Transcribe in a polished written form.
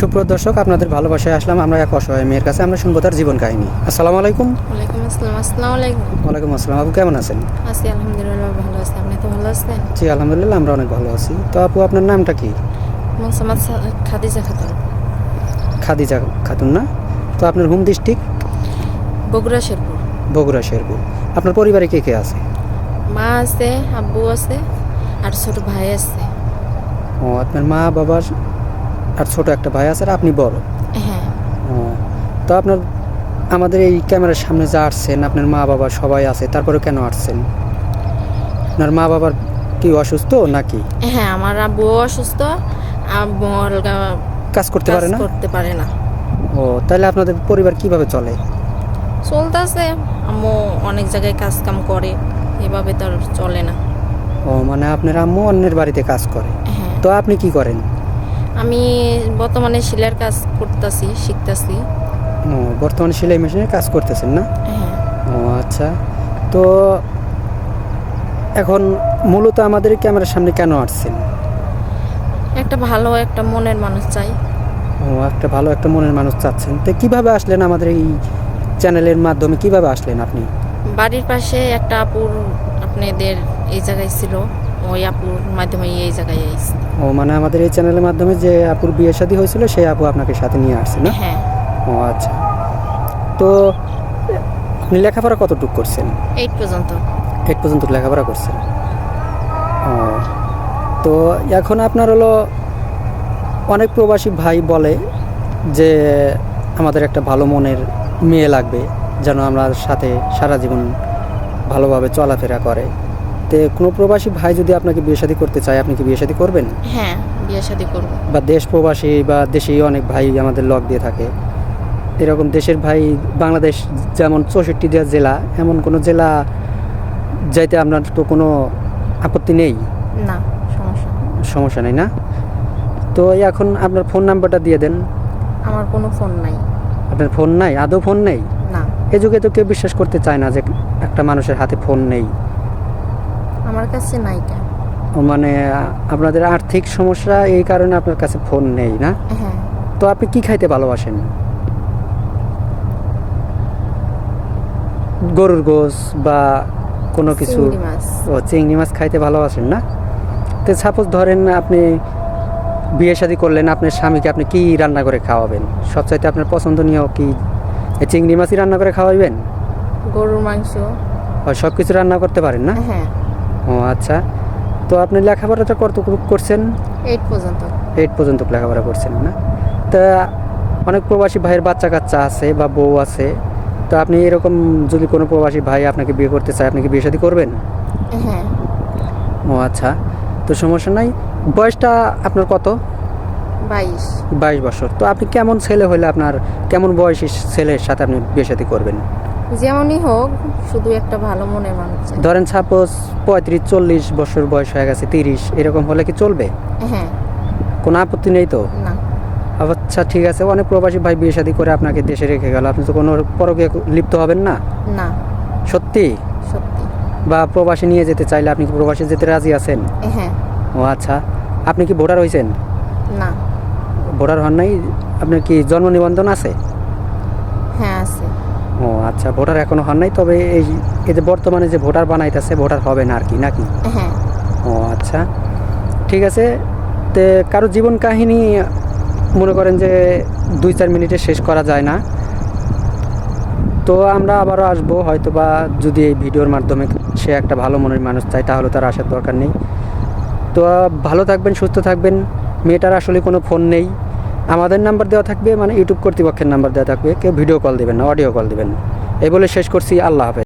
সুপ্রিয় দর্শক, আপনাদের ভালোবাসায় আসলাম আমরা এক অসহায় মেয়ের কাছে। আমরা শুনবো তার জীবন কাহিনী। আসসালামু আলাইকুম। ওয়ালাইকুম আসসালাম। আসসালামু আলাইকুম। ওয়ালাইকুম আসসালাম। আপু কেমন আছেন? আছি আলহামদুলিল্লাহ, ভালো আছি। আপনি তো ভালো আছেন? জি আলহামদুলিল্লাহ, আমরা অনেক ভালো আছি। তো আপু, আপনার নামটা কি? মোসাম্মদ খাদিজা খাতুন, খাদিজা খাতুন না? তো আপনার হোম ডিস্ট্রিক্ট? বগুড়া শেরপুর। বগুড়া শেরপুর। আপনার পরিবারে কে কে আছে? মা আছে, আব্বু আছে, আর ছোট ভাই আছে। ও, আপনার মা বাবা আর ছোট একটা ভাই আছে, আর আপনি বড়? হ্যাঁ। ও, তো আপনার আমাদের এই ক্যামেরার সামনে যা আসছেন, আপনার মা বাবা সবাই আছে, তারপরে কেন আসছেন? আপনার মা বাবার কি অসুস্থ নাকি? হ্যাঁ, আমার আব্বু অসুস্থ। আব্বু কাজ করতে পারে না? করতে পারে না। ও, তাহলে আপনাদের পরিবার কিভাবে চলে? চলতেছে, আম্মু অনেক জায়গায় কাজ কাম করে, এভাবে তো আর চলে না। ও, মানে আপনার আম্মু অন্যের বাড়িতে কাজ করে। হ্যাঁ, তো আপনি কি করেন? আমি বর্তমানে সেলাইয়ের কাজ করতেছি, শিখতেছি। ও, বর্তমানে সেলাই মেশিনে কাজ করতেছেন না? হ্যাঁ। ও আচ্ছা। তো এখন মূলত আমাদের ক্যামেরার সামনে কেন আসছেন? একটা ভালো একটা মনের মানুষ চাই। ও, একটা ভালো একটা মনের মানুষ চাচ্ছেন। তো কিভাবে আসলেন আমাদের এই চ্যানেলের মাধ্যমে? কিভাবে আসলেন আপনি? বাড়ির পাশে একটা আপুর আপনাদের এই জায়গায় ছিল, ওই আপুর মাধ্যমে এই জায়গায় আইছি। ও, মানে আমাদের এই চ্যানেলের মাধ্যমে যে আপুর বিয়ে শাদী হয়েছিল, সেই আপু আপনাকে সাথে নিয়ে আসছে না? হ্যাঁ। ও আচ্ছা। তো আপনি লেখাপড়া কতটুকু করছেন? 8 পর্যন্ত। 8 পর্যন্ত লেখাপড়া করছেন। ও, তো এখন আপনার হলো অনেক প্রবাসী ভাই বলে যে আমাদের একটা ভালো মনের মেয়ে লাগবে, যেন আমরা সাথে সারা জীবন ভালোভাবে চলাফেরা করে। তো কোনো প্রবাসী ভাই যদি আপনাকে বিয়ে শাদী করতে চায়, আপনি কি বিয়ে শাদী করবেন? হ্যাঁ, বিয়ে শাদী করবো। বা দেশ প্রবাসী বা দেশেই অনেক ভাই আমাদের লক দিয়ে থাকে, এরকম দেশের ভাই বাংলাদেশ যেমন 64টা জেলা, এমন কোনো জেলা যাইতে আপনার তো কোনো আপত্তি নেই? না, সমস্যা নেই। সমস্যা নেই না? তো এখন আপনার ফোন নাম্বারটা দিয়ে দেন। আমার কোনো ফোন নাই। আপনার ফোন নাই? আদৌ ফোন নেই? না, এ যুগে তো কেউ বিশ্বাস করতে চায় না যে একটা মানুষের হাতে ফোন নেই। আমার কাছে নাই। কেন? ও, মানে আপনাদের আর্থিক সমস্যা, এই কারণে আপনার কাছে ফোন নেই না? হ্যাঁ। তো আপনি কি খাইতে ভালোবাসেন? গরুর গোশ বা কোনো কিছু? চিংড়ি মাছ। ও, চিংড়ি মাছ খাইতে ভালোবাসেন না? তো সাপোজ ধরেন আপনি বিয়ে শাদী করলেন, আপনার স্বামীকে আপনি কি রান্না করে খাওয়াবেন? সবচাইতে আপনার পছন্দনীয় কি এই চিংড়ি মাছই রান্না করে খাওয়াবেন? গরুর মাংস। সব কিছু রান্না করতে পারেন না? হ্যাঁ। ও আচ্ছা। তো আপনি লেখাপড়াটা কতটুকু করছেন? 8 পর্যন্ত। 8 পর্যন্ত লেখাপড়া করছেন না? তা অনেক প্রবাসী ভাইয়ের বাচ্চা কাচ্চা আছে বা বউ আছে। তো আপনি এরকম যদি কোনো প্রবাসী ভাই আপনাকে বিয়ে করতে চায়, আপনি কি বিয়ে শাদী করবেন? হ্যাঁ। ও আচ্ছা। তো সমস্যা নাই। বয়সটা আপনার কত? 22। 22 বছর। তো আপনি কেমন ছেলে হলে আপনার, কেমন বয়সী ছেলের সাথে আপনি বিয়ে শাদী করবেন? যেমনই হোক, শুধু একটা ভালো মনের মানুষ চাই। ধরেন সাপোজ 35-40 বছর বয়স হয়ে গেছে, 30 এরকম হলে কি চলবে? হ্যাঁ। কোনো আপত্তি নেই তো? না। আচ্ছা ঠিক আছে। অনেক প্রবাসী ভাই বিয়ে শাদী করে আপনাকে দেশে রেখে গেল, আপনি তো কোনো পরকে লিপ্ত হবেন না? না, সত্যি? সত্যি। বা প্রবাসী নিয়ে যেতে চাইলে আপনি কি প্রবাসী যেতে রাজি আছেন? হ্যাঁ। ও আচ্ছা। আপনি কি ভোটার হয়েছেন? না। ভোটার হন নাই? আপনার কি জন্ম নিবন্ধন আছে? হ্যাঁ, আছে। ও আচ্ছা, ভোটার এখনো হন নাই, তবে এই যে বর্তমানে যে ভোটার বানাইতেছে, ভোটার হবে না আর কি, নাকি? হ্যাঁ। ও আচ্ছা, ঠিক আছে। তে কারো জীবন কাহিনী মনে করেন যে 2-4 মিনিটে শেষ করা যায় না। তো আমরা আবারও আসবো হয়তো, বা যদি এই ভিডিওর মাধ্যমে সে একটা ভালো মনের মানুষ চায়, তাহলে তার আসার দরকার নেই। তো ভালো থাকবেন, সুস্থ থাকবেন। মেয়েটার আসলে কোনো ফোন নেই। আমাদের নাম্বার দেওয়া থাকবে, মানে ইউটিউব কর্তৃপক্ষের নাম্বার দেওয়া থাকবে। কেউ ভিডিও কল দেবেন না, অডিও কল দেবেন। এই বলে শেষ করছি। আল্লাহ হাফেজ।